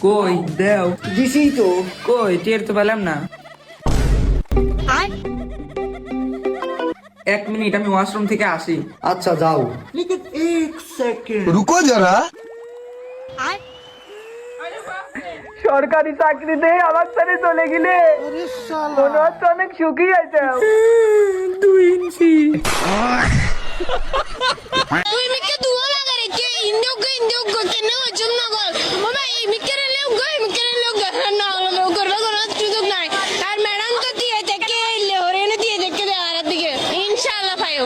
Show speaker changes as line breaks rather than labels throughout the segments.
কই দেও
দিছি তো।
কই টের তো পেলাম না। 1 মিনিট আমি ওয়াশরুম থেকে আসি।
আচ্ছা যাও। লেকিন 1 সেকেন্ড
रुको जरा।
সরকারি চাকরিতে আমার সাথে চলে গেলে মনে হচ্ছে অনেক সুখী হয়েছে। 2 ইঞ্চি
Uy, me quedo la garete, indio que no, yo no hago. Mamá, y me quiere leer, me quiere leer, no, me acuerdo con los chicos, no. Al madam तो दिए थे कि ले हो रहे ने दिए थे कि दे आ रहे थे इंशाल्लाह भाई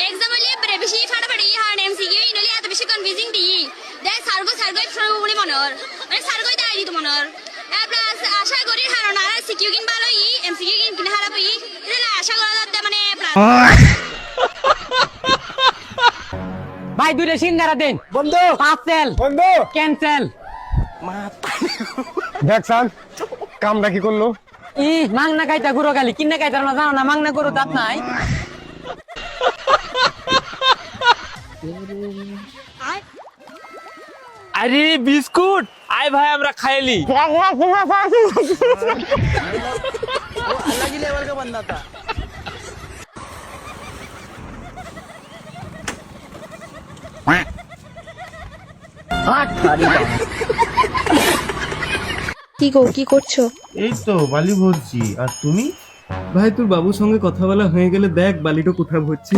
एग्जाम वाले बेबिशी फटाफट ये हार्ड एमसीक्यू इनले आता बेशी कन्फ्यूजिंग दी दे सारगो বলে মনর মানে সারগোই দাই দিত মনর প্লাস আশা করি হারনা সিকিউ কিন ভালো ই এমসিকিউ কিন খারাপ ই এটা আশা করা যাচ্ছে মানে
ভাই দুইটা সিঙ্গারা দেন
বন্ধ
পাঁচেল
বন্ধ
ক্যান্সেল
দেখছান কামটা কি করলো?
ই মাংনা খাইতা গুরো গালি কিন্না খাইতা না জানো না মাংনা গরু দাঁত নাই
আরে বিস্কুট আয় ভাই আমরা খাইলি
কি গো কি করছো
এই তো বালি ভরছি। আর তুমি?
ভাই তোর বাবুর সঙ্গে কথা বলা হয়ে গেলে দেখ বালিটা কোথায় ভরছি।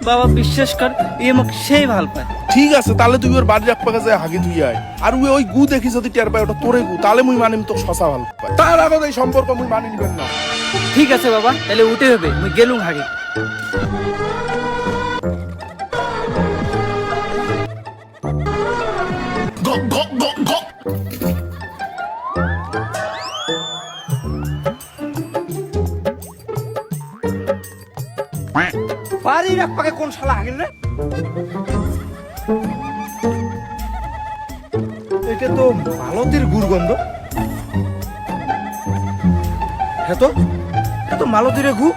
বাবা বিশ্বাস কর এই আমাকে সেই ভাল পায়।
ঠিক আছে তাহলে তুই ওর বাড়ির এক পাকে যায় হাগি ধুই আয়। আর ওই গু দেখি যদি টের পায় ওটা তোরে গু, তাহলে মুই মানিম তোর শশা ভাল পায়। তার আগে এই সম্পর্ক মুই মানি নিবেন না।
ঠিক আছে বাবা তাহলে উঠে হবে মুই গেলুম হাগে।
বাড়ির এক পাকে কোন শালা হাগিল রে? এটা তো মালতীর গুড়গন্ধ। হ্যাঁ তো এটা তো মালতীর গু।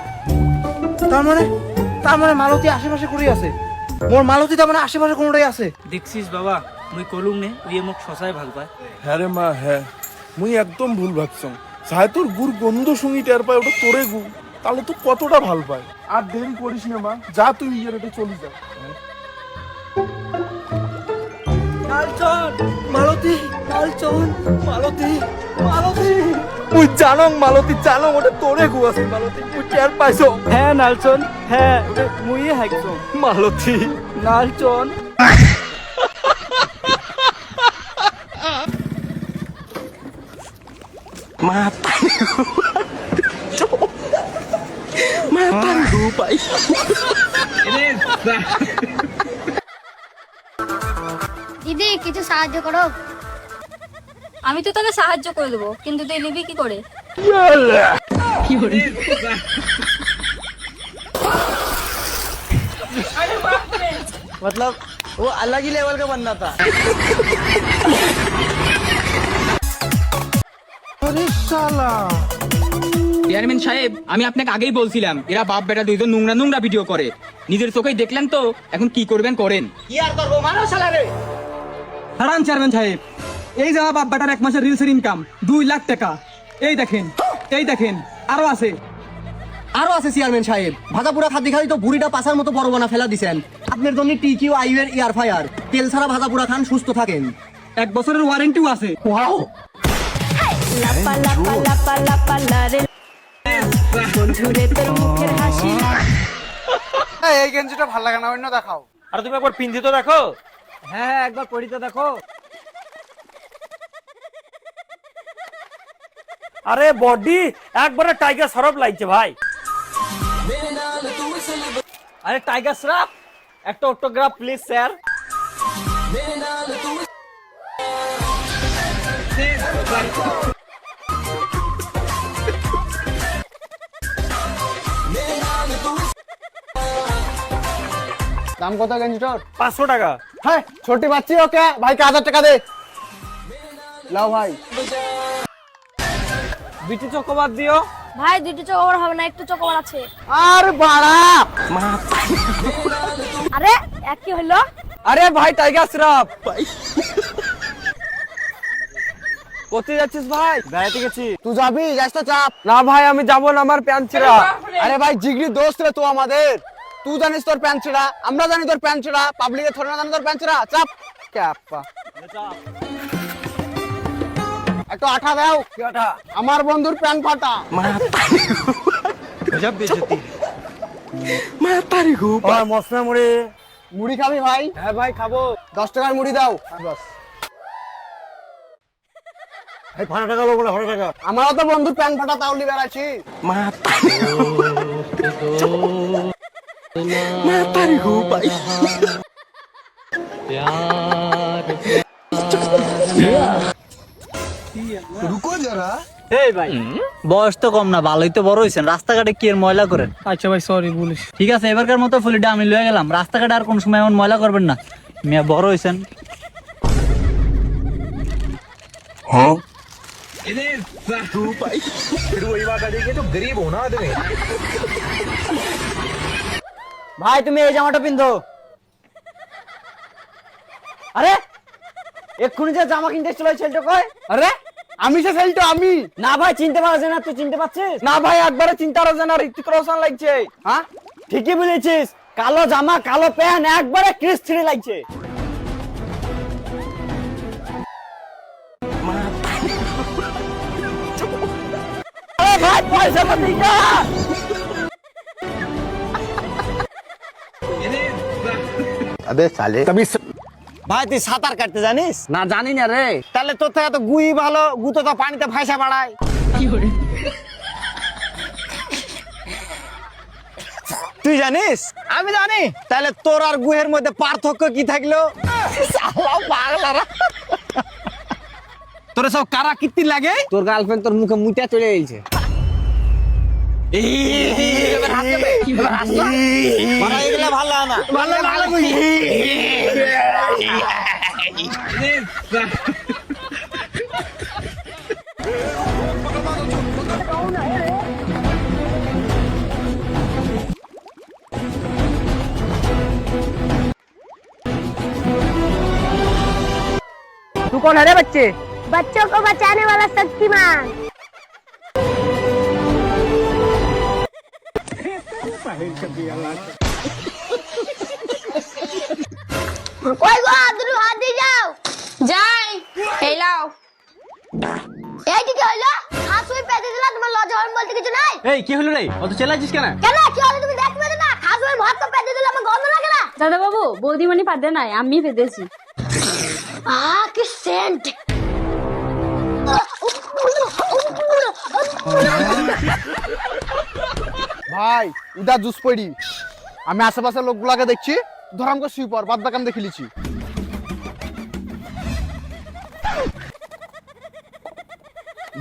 তার মানে মালতী আশেপাশে করে আছে। মোর মালতী তার মানে আশেপাশে কোনটাই আছে।
দেখছিস বাবা মুই কলুম নে ওই মোক শশাই ভাল পায়।
হ্যাঁ রে মা হ্যাঁ, মুই একদম ভুল ভাবছং। চাহে তোর গুড় গন্ধ শুঙি টের পায় ওটা তোরে গু, তাহলে তো কতটা ভাল পায়। আর দেরি করিস না মা, যা তুই ইয়ের এটা চলে যা।
লালচন মালতী, লালচন মালতী, মালতী মুই জানং মালতী জানং ওটা তোরে গু আছে। মালতী মুই টের পাইছো?
হ্যাঁ নালচন হ্যাঁ ওটা মুই হাইকছম
মালতী লালচন
দিদি কিছু সাহায্য করো
আমি তো তোকে সাহায্য করে দেবো কিন্তু তুই নিবি কি করে
मतलब वो अलग ही लेवल का बंदा था। अरे साला
চেয়ারম্যান সাহেব আমি আপনাকে আগেই বলছিলাম এরা বাপ বেটা দুইজন নোংরা নোংরা ভিডিও করে নিজের চোখেই দেখলেন তো এখন কি করবেন করেন
কি আর করবো মানো শালা রে।
হারান চেয়ারম্যান সাহেব এই যাওয়া বাপ বেটার 1 মাসের রিলসের ইনকাম 2 লাখ টাকা এই দেখেন আরো আছে চেয়ারম্যান সাহেব ভাজাপুরা খাদি খাদি তো বুড়িটা পাশার মতো বড় বানা ফেলা দিছেন আপনার জন্য টিকিউ আইওয়ের ইয়ার ফায়ার তেল ছাড়া ভাজাপুরা খান সুস্থ থাকেন 1 বছরের ওয়ারেন্টিও আছে ওয়াও
লাপা লাপা লাপা লাপা লারে বন্ধুরে তোর মুখের হাসি
এই গেঞ্জিটা ভালো লাগে না, অন্য দেখাও।
আর তুমি একবার পিন্ধি তো দেখো।
হ্যাঁ একবার পড়িতে দেখো
আরে বডি একবারে টাইগার সরব লাগছে ভাই। আরে টাইগার সরব একটা অটোগ্রাফ প্লিজ স্যার।
দাম কত গেঞ্জিটার?
500 টাকা।
হ্যাঁ ছোটি বাচ্চি ওকে ভাই 1000 টাকা দে। লাও ভাই
বিটু চকোবার দিও।
ভাই দুটো চকোবার হবে না, একটু চকোবার আছে।
আর বাড়া
আরে এক কি হলো?
আরে ভাই টাইগার শ্রফ কোথায় যাচ্ছিস ভাই? বেড়াতে গেছি। তুই যাবি? যাস তো চাপ। না ভাই আমি যাবো না, আমার প্যান্ট ছেঁড়া। আরে ভাই জিগরি দোস্ত রে তো আমাদের, তুই জানিস তোর প্যান্ট ছেঁড়া, আমরা জানি তোর প্যান্ট ছেঁড়া, পাবলিকে থোড়া না জানি তোর প্যান্ট ছেঁড়া। চাপ ক্যাপা একটু আঠা দাও। কি আঠা? আমার বন্ধুর প্যান্ট ফাটা। গজব বেজতি মা তারি গো। আর মশলা মুড়ি। মুড়ি খাবি ভাই? হ্যাঁ ভাই খাবো। 10 টাকার মুড়ি দাও। বাস এই ফাটা টাকা বলে ফাটা টাকা। আমারও তো বন্ধুর প্যান্ট ফাটা, তাউলি বেড়াচ্ছি। মা তারি গো ভাই। রুকো যারা।
এই ভাই বয়স তো কম না, ভালোই তো বড় হইছেন, রাস্তাঘাটে কি আর ময়লা করেন?
আচ্ছা ভাই সরি বলিস।
ঠিক আছে এবারকার মতো ফুলিটা আমি লয়ে গেলাম, রাস্তাঘাটে আর কোন সময় এমন ময়লা করবেন না। মিয়া বড় হইছেন। ভাই তুমি এই জামাটা পিন্ধো।
আরে এক্ষুনি যে জামা কিনতে চলে ছেলেটা কয়। আরে আমি সে ছেলেটা আমি না ভাই, চিনতে পারছ না? তুই চিনতে পারছিস না? ভাই একবারে চিন্তা রয়েছে না, ঋতিক রোশন লাগছে। হ্যাঁ ঠিকই বুঝেছিস, কালো জামা কালো প্যান্ট একবারে ক্রিস থ্রি লাগছে। আরে ভাই পয়সা পাতি না।
अबे साले कभी
ভাই তুই সাঁতার কাটতে জানিস? না জানি না রে। তাহলে তোর থেকে তো গুই ভালো, গু তো পানিতে ভাসা বাড়ায়। তুই জানিস? আমি জানি। তাহলে তোর আর গুহের মধ্যে পার্থক্য কি থাকলো? তোর সব কারা কীর্তি লাগে? তোর গার্লফ্রেন্ড তোর মুখে মুইটা চলে গেছে। ভালো না ভালো ভালো।
तू कौन है रे बच्चे?
बच्चों को बचाने वाला शक्तिमान। ওই গো আদরু হাত দিয়ে যাও। যাই এই লাও। এই কি হলো? হাত ওই পেতে দিলা, তোমার লজ্জা হল বলতে কিছু নাই?
এই কি হলো রে, অত চেল্লাছিস কেন?
কেন কি হলো তুমি দেখবে না? খাস ওই ভাত তো পেতে দিলা, আমার গন্ধ লাগে না?
দাদা বাবু বৌদিমণি পাদে নাই, আমি পেতেছি।
কি সেন্ট।
ভাই উদা জুস পড়ি, আমি আশেপাশে লোকগুলাকে দেখছি, ধরাম করে শুই পর, বাদ বাকাম দেখে লিছি।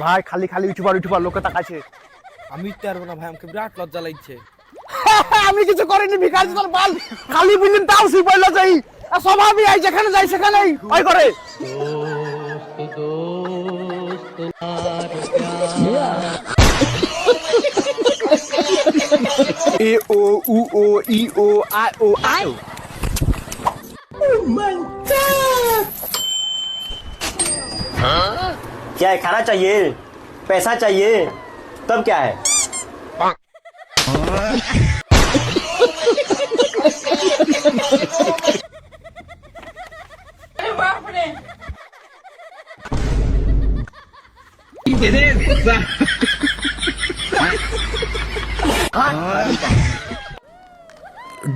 ভাই খালি খালি ইউটিউবার লোকে তাকাইছে।
আমি উঠতে পারবো না ভাই, আমাকে বিরাট লজ্জা লাগছে।
আমি কিছু করিনি, ভিখারি তোর বাল খালি বুঝলেন তাও শুই পড়লো যাই। স্বভাবই আই যেখানে যাই সেখানেই ওই করে। এ ও উ ও ই ও আই ও আই।
क्या है, खाना चाहिए, पैसा चाहिए, तब क्या है?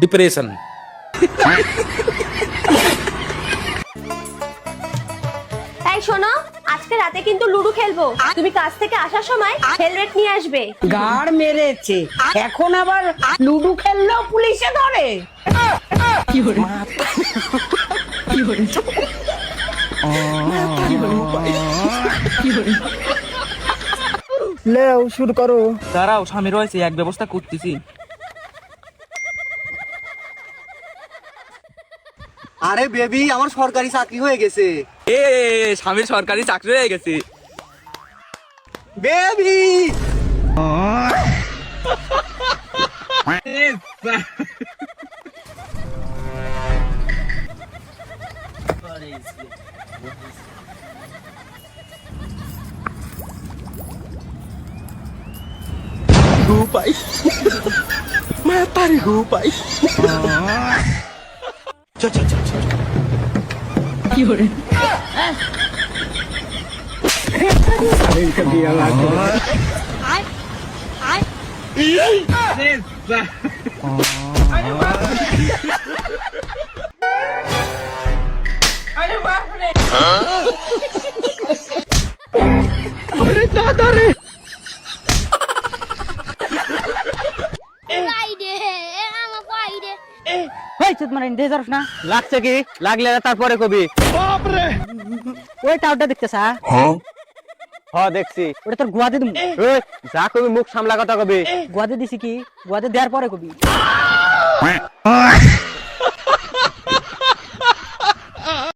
ডিপ্রেশন।
তাই শোনো, আজকে রাতে কিন্তু লুডো খেলবো। তুমি কাজ থেকে আসার সময় হেলমেট নিয়ে আসবে।
গাড় মেরেছে, এখন আবার লুডো খেললেও পুলিশে ধরে। লেও শুরু করো।
দাঁড়াও, স্বামী রয়েছে, এক ব্যবস্থা করতেছি।
আরে বেবি আমার সরকারি চাকরি হয়ে গেছে।
এ স্বামীর সরকারি চাকরি হয়ে গেছে।
বেবি লাগছে কি? লাগলে তারপরে কবি।
ওই টাউটা দেখতেছা
দেখছি।
ওটা তোর গুয়াতে দিম।
ওই, যা কবি মুখ সামলা কথা কবি।
গুয়াতে দিছি কি? গুয়াতে দেওয়ার পরে কবি।